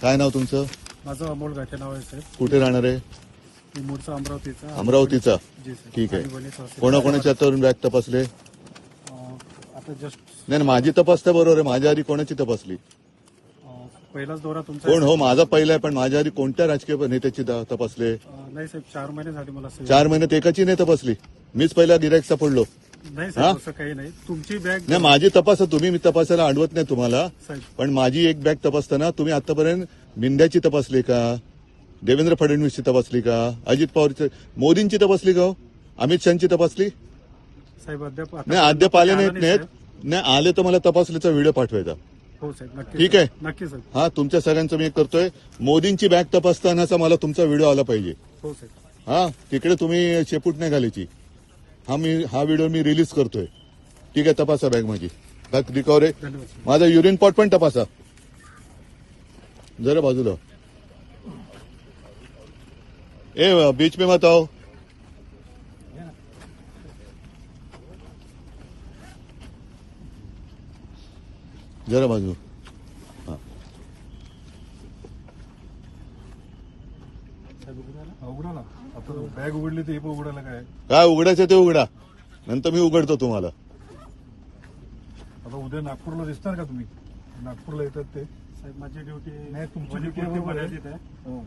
काय नाव तुमचं? माझं अमोल घाटे नाव आहे साहेब. कुठे राहणार आहे? मी मूळचा अमरावतीचा. अमरावतीचा. जी साहेब. ठीक आहे. आणि वणी तहसील. कोणाकोणाच्या तरुण बॅग तपासले? आता जस्ट नाही माझी तपासता बरोबर आहे. माझ्या आधी कोणाची तपासली? पहिलाच दौरा तुमचा कोण हो माझा पहिला आहे, पण माझ्या आधी कोणत्या राजकीय नेत्याची तपासले? नाही साहेब, 4 महिने झाले मला सेवा. 4 महिन्यात एकाची नाही तपासली. मीच पहिला गिरायक सापडलो. नाही साहेब, असं काही नाही. तुमची बॅग नाही माझी तपासा तुम्ही, मी तपासायला अडवत नाही तुम्हाला, साहेब. पण माझी एक बॅग तपासताना तुम्ही आतापर्यंत मिंद्याची तपासली का? देवेंद्र फडणवीसची तपासली का? अजित पवारची, मोदींची तपासली का? अमित शहाची तपासली? साहेब अद्याप नाही अद्याप आले नाहीत. नाही आले तर मला तपासलीचा व्हिडिओ पाठवायचा. हो साहेब, नक्की. ठीक आहे. नक्की साहेब. हा तुमच्या सगळ्यांचं मी एक करतोय. मोदींची बॅग तपासतानाचा मला तुमचा व्हिडिओ आला पाहिजे. हो साहेब. हा तिकडे तुम्ही शेपूट नाही घालायची. हा व्हिडिओ मी रिलीज करतोय. ठीक आहे, तपासा बॅग माझी. बॅग रिकवर आहे. धन्यवाद साहेब. माझा युरिन पॉट पण तपासा जरा बाजूला. ए बीच में मत आओ. जरा बाजू. हा उघडा. आता बॅग उघडली तर हे पण उघडायला काय उघडायचं ते उघडा, नंतर मी उघडतो तुम्हाला. आता उद्या नागपूरला दिसणार का तुम्ही? नागपूरला येतात ते साहेब. माझी ड्युटी नाही, तुमची ड्युटी मर्यादित आहे. हो.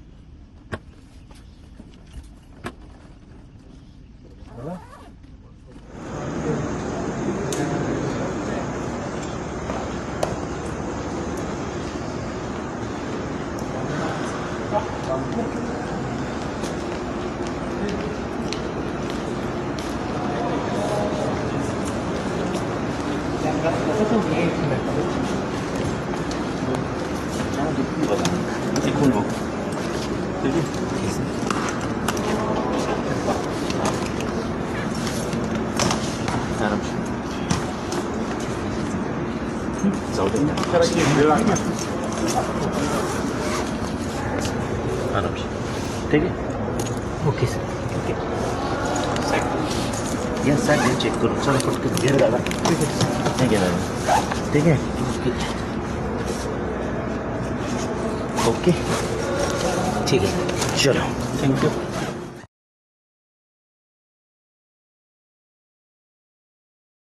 जाऊ दे आराम से. ठीक आहे. Okay sir. ओके या साहेब चेक करू. चला पटकन घे दादा. ठीक आहे. घे दादा. ठीक आहे. ओके ठीक आहे. चलो थँक्यू.